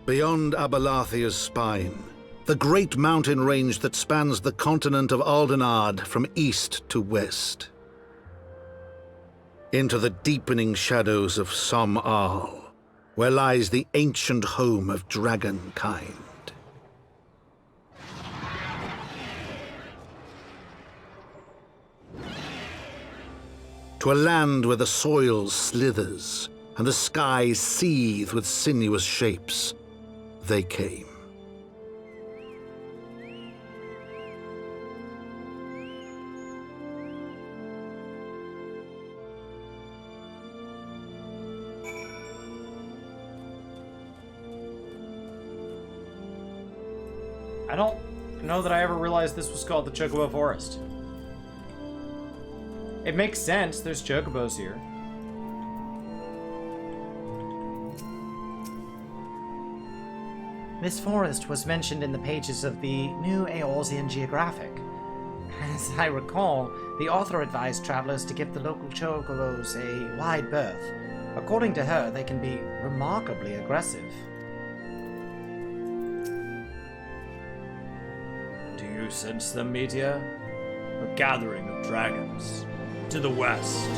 Beyond Abalathia's spine, the great mountain range that spans the continent of Aldenard from east to west. Into the deepening shadows of Som-Al, where lies the ancient home of dragonkind. To a land where the soil slithers and the skies seethe with sinuous shapes, they came. I don't know that I ever realized this was called the Chocobo Forest. It makes sense, there's chocobos here. This forest was mentioned in the pages of the New Eorzean Geographic. As I recall, the author advised travelers to give the local chocobos a wide berth. According to her, they can be remarkably aggressive. Do you sense them, Meteor? A gathering of dragons. To the west.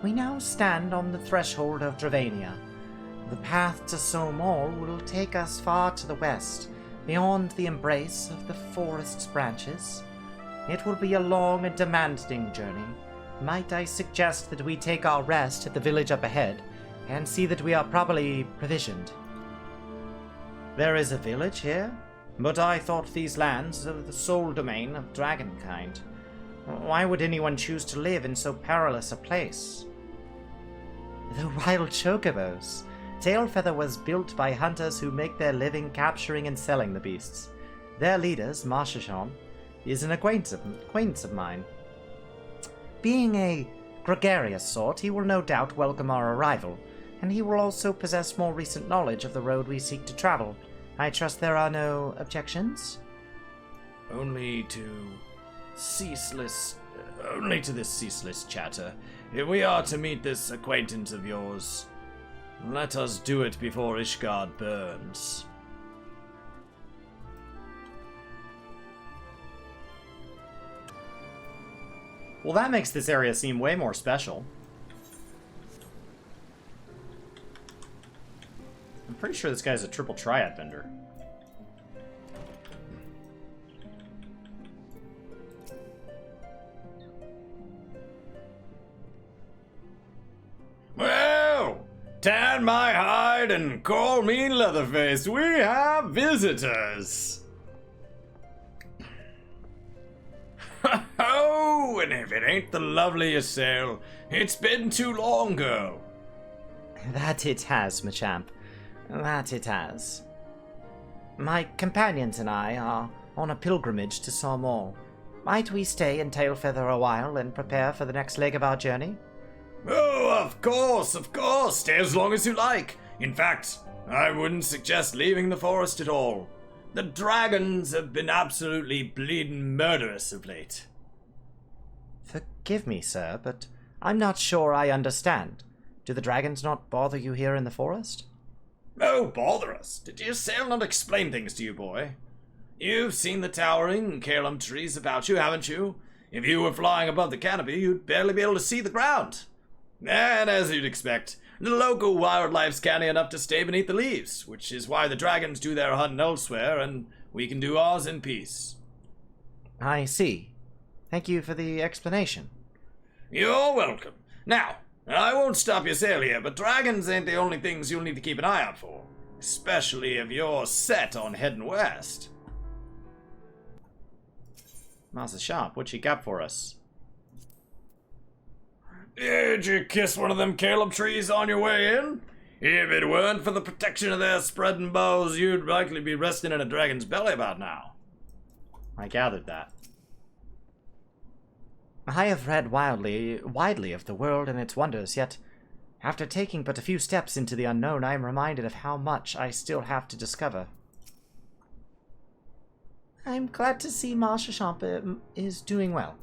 We now stand on the threshold of Dravania. The path to Som-Al will take us far to the west, beyond the embrace of the forest's branches. It will be a long and demanding journey. Might I suggest that we take our rest at the village up ahead, and see that we are properly provisioned? There is a village here? But I thought these lands were the sole domain of dragonkind. Why would anyone choose to live in so perilous a place? The wild chocobos. Tailfeather was built by hunters who make their living capturing and selling the beasts. Their leaders, Marshashon, is an acquaintance of mine. Being a gregarious sort, he will no doubt welcome our arrival, and he will also possess more recent knowledge of the road we seek to travel. I trust there are no objections? Only to this ceaseless chatter. If we are to meet this acquaintance of yours, let us do it before Ishgard burns. Well, that makes this area seem way more special. I'm pretty sure this guy's a triple triad bender. Well, tan my hide and call me Leatherface. We have visitors. Oh, and if it ain't the lovely Ysael, it's been too long, girl. That it has, Machamp. That it has. My companions and I are on a pilgrimage to Som-Al. Might we stay in Tailfeather a while and prepare for the next leg of our journey? Oh, of course. Stay as long as you like. In fact, I wouldn't suggest leaving the forest at all. The dragons have been absolutely bleeding murderous of late. Forgive me, sir, but I'm not sure I understand. Do the dragons not bother you here in the forest? Oh, bother us. Did Ysael not explain things to you, boy? You've seen the towering Calum trees about you, haven't you? If you were flying above the canopy, you'd barely be able to see the ground. And as you'd expect, the local wildlife's canny enough to stay beneath the leaves, which is why the dragons do their hunting elsewhere, and we can do ours in peace. I see. Thank you for the explanation. You're welcome. Now, I won't stop Ysael here, but dragons ain't the only things you'll need to keep an eye out for. Especially if you're set on heading west. Master Shop, what you got for us? Did you kiss one of them Caleb trees on your way in? If it weren't for the protection of their spreading boughs, you'd likely be resting in a dragon's belly about now. I gathered that. I have read widely of the world and its wonders, yet after taking but a few steps into the unknown, I am reminded of how much I still have to discover. I'm glad to see Marshashon is doing well.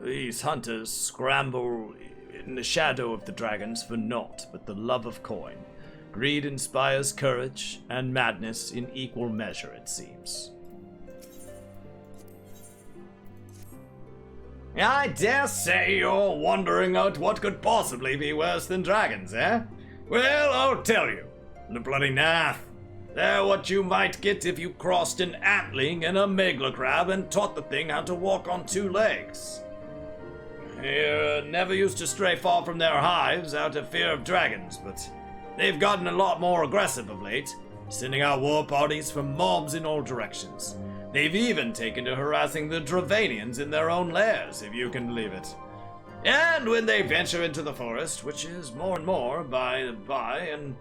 These hunters scramble in the shadow of the dragons for naught but the love of coin. Greed inspires courage, and madness in equal measure, it seems. I dare say you're wondering out what could possibly be worse than dragons, eh? Well, I'll tell you. The bloody nath. They're what you might get if you crossed an antling and a megla crab and taught the thing how to walk on two legs. They never used to stray far from their hives out of fear of dragons, but they've gotten a lot more aggressive of late, sending out war parties from mobs in all directions. They've even taken to harassing the Dravanians in their own lairs, if you can believe it. And when they venture into the forest, which is more and more by the by, and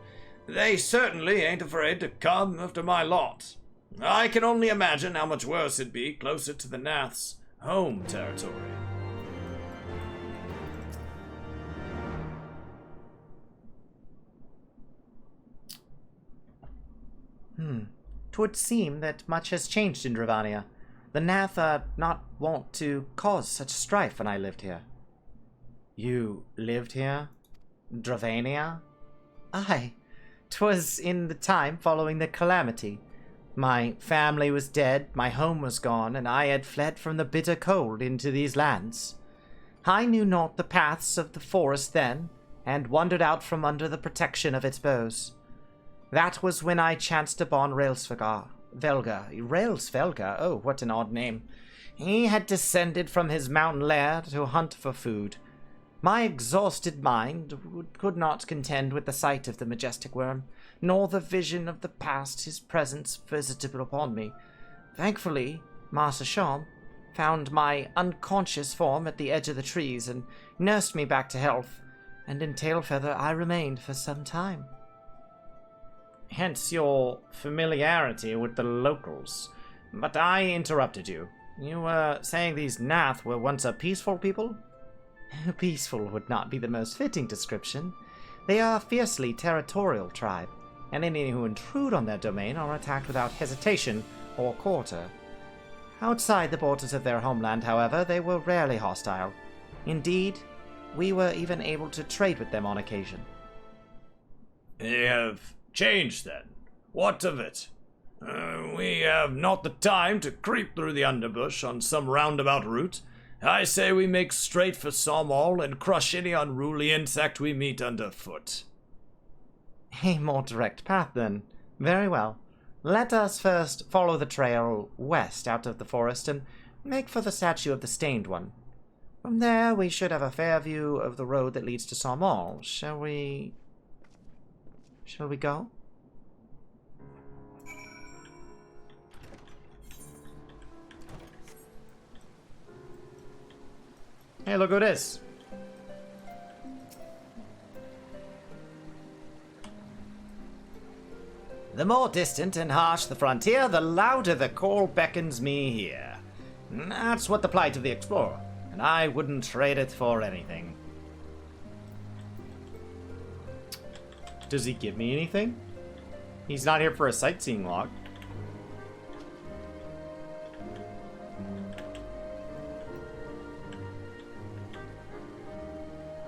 they certainly ain't afraid to come after my lot. I can only imagine how much worse it'd be closer to the Nath's home territory. Twould seem that much has changed in Dravania. The Nath are not wont to cause such strife when I lived here. You lived here? Dravania? Aye. 'Twas in the time following the calamity. My family was dead, my home was gone, and I had fled from the bitter cold into these lands. I knew not the paths of the forest then, and wandered out from under the protection of its boughs. That was when I chanced upon Railsvelga. Oh, what an odd name. He had descended from his mountain lair to hunt for food. My exhausted mind could not contend with the sight of the majestic worm, nor the vision of the past his presence visited upon me. Thankfully, Master Sham found my unconscious form at the edge of the trees and nursed me back to health, and in Tailfeather I remained for some time. Hence your familiarity with the locals. But I interrupted you. You were saying these Nath were once a peaceful people? Peaceful would not be the most fitting description. They are a fiercely territorial tribe, and any who intrude on their domain are attacked without hesitation or quarter. Outside the borders of their homeland, however, they were rarely hostile. Indeed, we were even able to trade with them on occasion. They have changed, then. What of it? We have not the time to creep through the underbush on some roundabout route. I say we make straight for Somall and crush any unruly insect we meet underfoot. A more direct path, then. Very well. Let us first follow the trail west out of the forest and make for the statue of the Stained One. From there, we should have a fair view of the road that leads to Somall. Shall we go? Hey, look who it is. The more distant and harsh the frontier, the louder the call beckons me here. That's what the plight of the explorer, and I wouldn't trade it for anything. Does he give me anything? He's not here for a sightseeing log.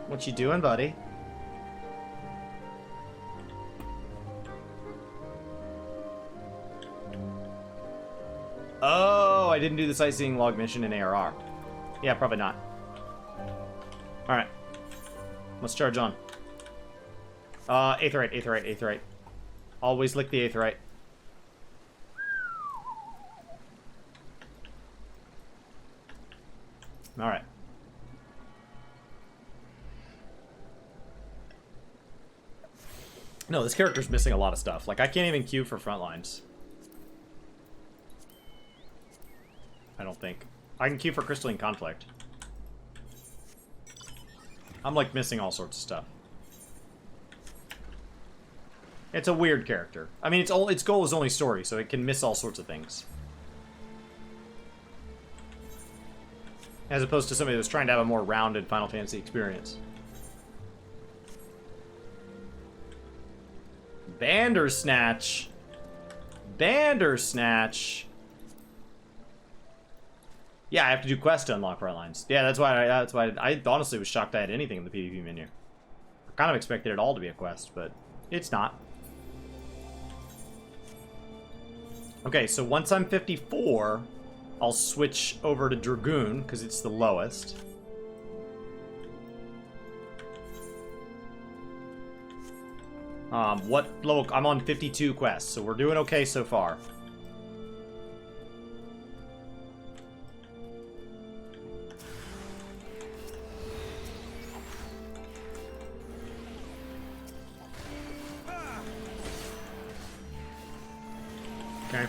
What you doing, buddy? Oh, I didn't do the sightseeing log mission in ARR. Yeah, probably not. Alright. Let's charge on. Aetheryte. Always lick the Aetheryte. Alright. No, this character's missing a lot of stuff. Like, I can't even queue for frontlines. I don't think. I can queue for Crystalline Conflict. I'm, like, missing all sorts of stuff. It's a weird character. I mean, its goal is only story, so it can miss all sorts of things. As opposed to somebody that's trying to have a more rounded Final Fantasy experience. Bandersnatch. Bandersnatch. Yeah, I have to do quests to unlock front lines. Yeah, that's why I honestly was shocked I had anything in the PvP menu. I kind of expected it all to be a quest, but it's not. Okay, so once I'm 54, I'll switch over to Dragoon, because it's the lowest. What level? I'm on 52 quests, so we're doing okay so far. Okay.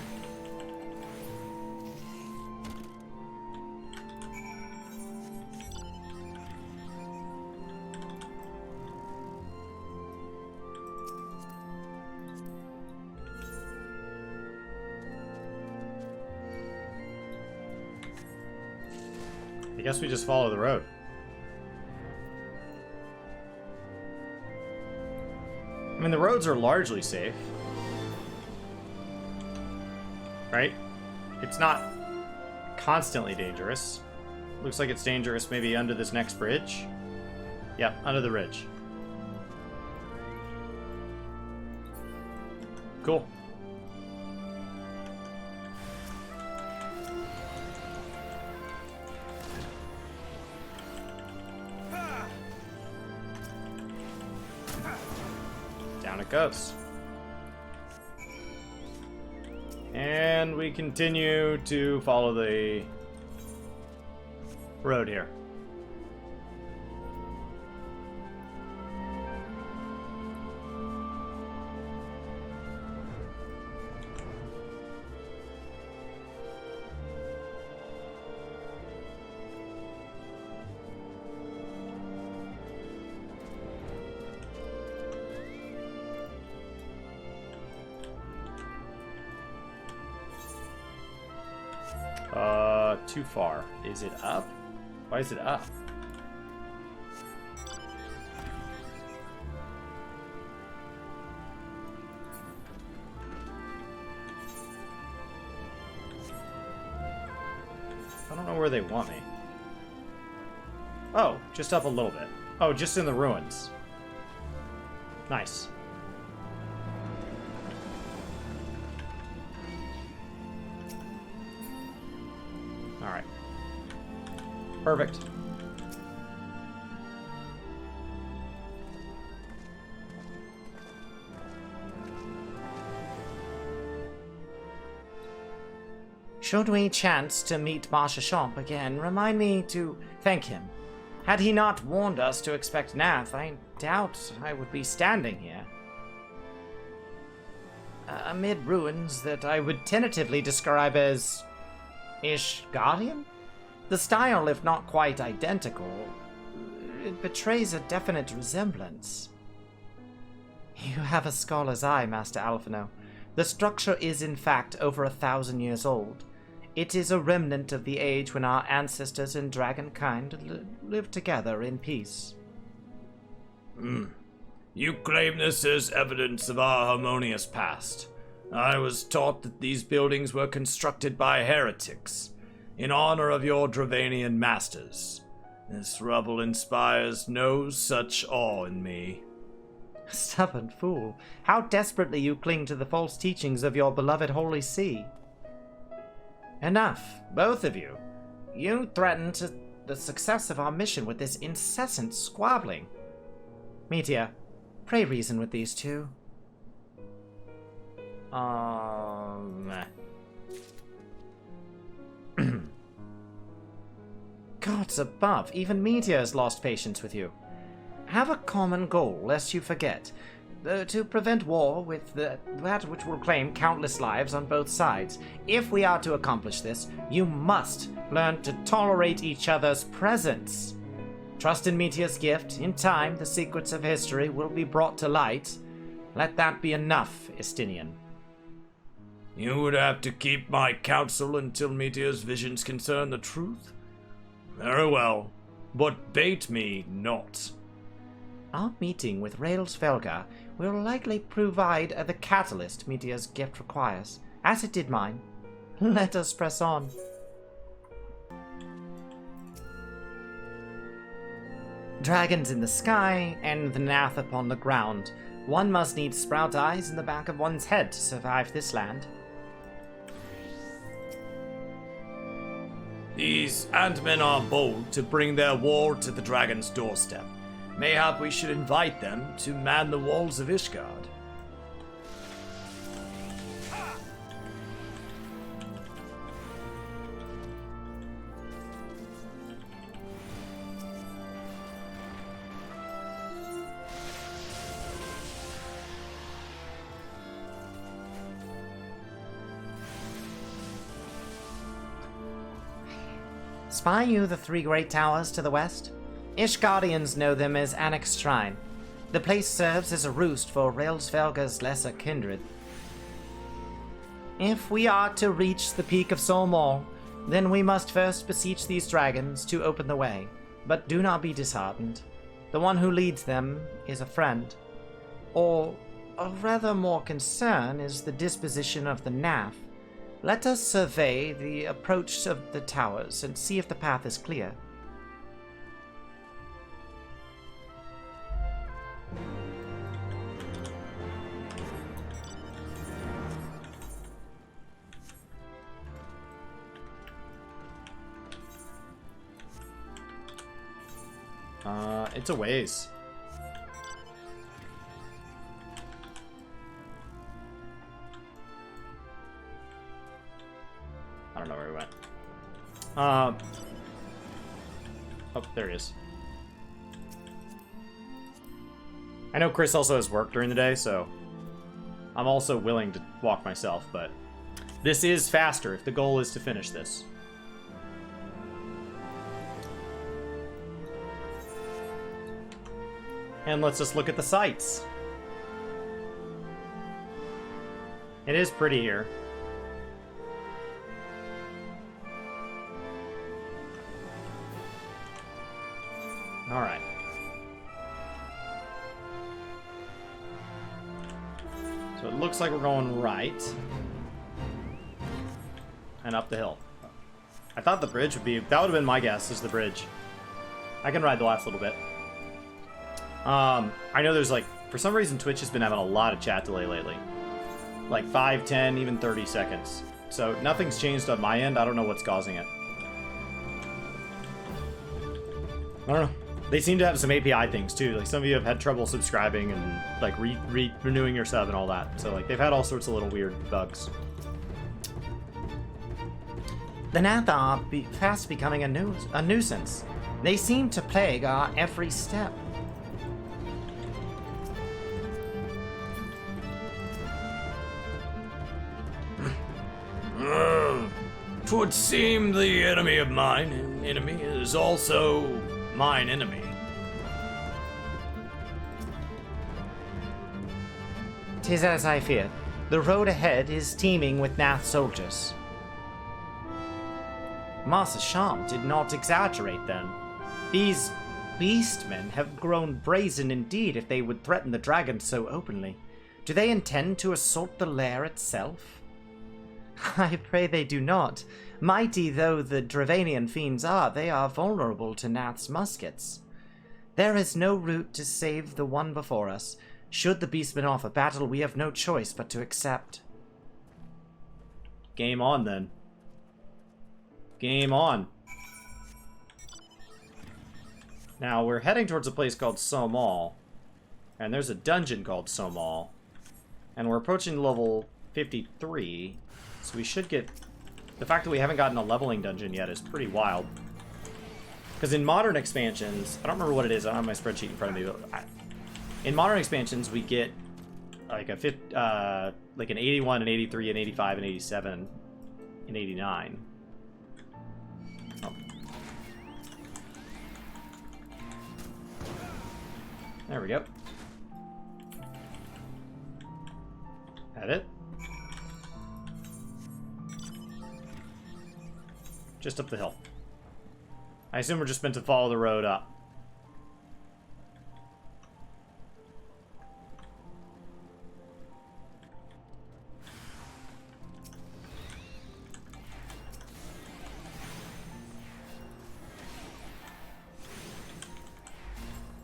I guess we just follow the road. I mean, the roads are largely safe. Right? It's not constantly dangerous. Looks like it's dangerous maybe under this next bridge. Yep, under the ridge. Cool. Down it goes. And we continue to follow the road here. Too far. Is it up? Why is it up? I don't know where they want me. Oh, just up a little bit. Oh, just in the ruins. Nice. Alright. Perfect. Should we chance to meet Marsha Champ again, remind me to thank him. Had he not warned us to expect Nath, I doubt I would be standing here. Amid ruins that I would tentatively describe as Ishgardian? The style, if not quite identical, it betrays a definite resemblance. You have a scholar's eye, Master Alphino. The structure is in fact over 1,000 years old. It is a remnant of the age when our ancestors and dragonkind lived together in peace. You claim this as evidence of our harmonious past. I was taught that these buildings were constructed by heretics, in honor of your Dravanian masters. This rubble inspires no such awe in me. Stubborn fool, how desperately you cling to the false teachings of your beloved Holy See. Enough, both of you. You threaten the success of our mission with this incessant squabbling. Meteor, pray reason with these two. Gods above, even Meteor's lost patience with you. Have a common goal, lest you forget. To prevent war with that which will claim countless lives on both sides. If we are to accomplish this, you must learn to tolerate each other's presence. Trust in Meteor's gift. In time, the secrets of history will be brought to light. Let that be enough, Estinian. You would have to keep my counsel until Meteor's visions concern the truth? Very well, but bait me not. Our meeting with Rails Velga will likely provide the catalyst Meteor's gift requires, as it did mine. Let us press on. Dragons in the sky, and the Nath upon the ground. One must need sprout eyes in the back of one's head to survive this land. These Ant-Men are bold to bring their war to the dragon's doorstep. Mayhap we should invite them to man the walls of Ishgard. Spy you the three great towers to the west? Ishgardians know them as Annex Shrine. The place serves as a roost for Railsvelga's lesser kindred. If we are to reach the peak of Solmor, then we must first beseech these dragons to open the way. But do not be disheartened. The one who leads them is a friend. Or, rather more concern is the disposition of the Nath. Let us survey the approach of the towers and see if the path is clear. It's a ways. I don't know where he went. Oh, there he is. I know Chris also has work during the day, so I'm also willing to walk myself, but this is faster if the goal is to finish this. And let's just look at the sights. It is pretty here. All right. So it looks like we're going right. And up the hill. I thought the bridge would be... That would have been my guess, is the bridge. I can ride the last little bit. I know there's like... For some reason, Twitch has been having a lot of chat delay lately. Like 5, 10, even 30 seconds. So nothing's changed on my end. I don't know what's causing it. I don't know. They seem to have some API things too. Like some of you have had trouble subscribing and like renewing your sub and all that. So like they've had all sorts of little weird bugs. The Nath are fast becoming a nuisance. They seem to plague our every step. Twould seem the enemy of mine enemy is also mine enemy. 'Tis as I feared. The road ahead is teeming with Nath soldiers. Master Sham did not exaggerate then. These beastmen have grown brazen indeed if they would threaten the dragon so openly. Do they intend to assault the lair itself? I pray they do not. Mighty though the Dravanian fiends are, they are vulnerable to Nath's muskets. There is no route to save the one before us. Should the beastmen offer battle, we have no choice but to accept. Game on, then. Game on. Now, we're heading towards a place called Somal. And there's a dungeon called Somal. And we're approaching level 53. So we should get... The fact that we haven't gotten a leveling dungeon yet is pretty wild. Because in modern expansions... I don't remember what it is. I don't have my spreadsheet in front of me. But in modern expansions, we get like a like an 81, an 83, an 85, an 87, an 89. Oh. There we go. Had it. Just up the hill. I assume we're just meant to follow the road up.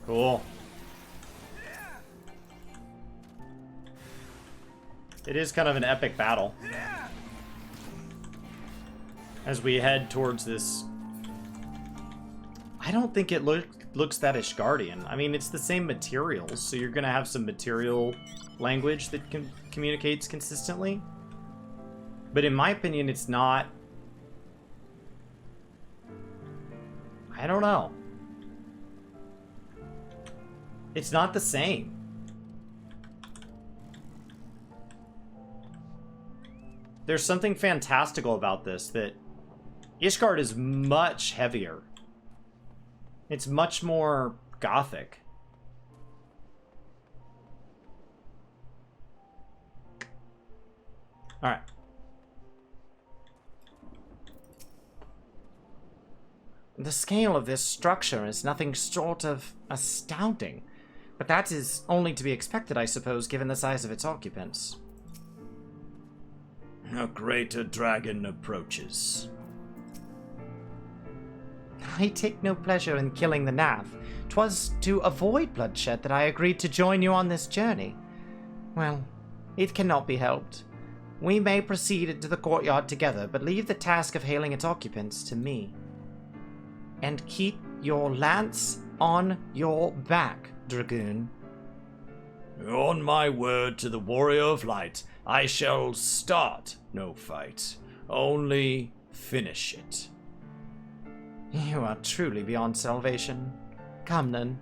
Cool. It is kind of an epic battle. As we head towards this... I don't think it looks that Ishgardian. I mean, it's the same materials, so you're going to have some material language that communicates consistently. But in my opinion, it's not... I don't know. It's not the same. There's something fantastical about this, that Ishgard is much heavier. It's much more gothic. Alright. The scale of this structure is nothing short of astounding. But that is only to be expected, I suppose, given the size of its occupants. A greater dragon approaches. I take no pleasure in killing the Nav. 'Twas to avoid bloodshed that I agreed to join you on this journey. Well, it cannot be helped. We may proceed into the courtyard together, but leave the task of hailing its occupants to me. And keep your lance on your back, Dragoon. On my word to the Warrior of Light, I shall start no fight, only finish it. You are truly beyond salvation. Come then.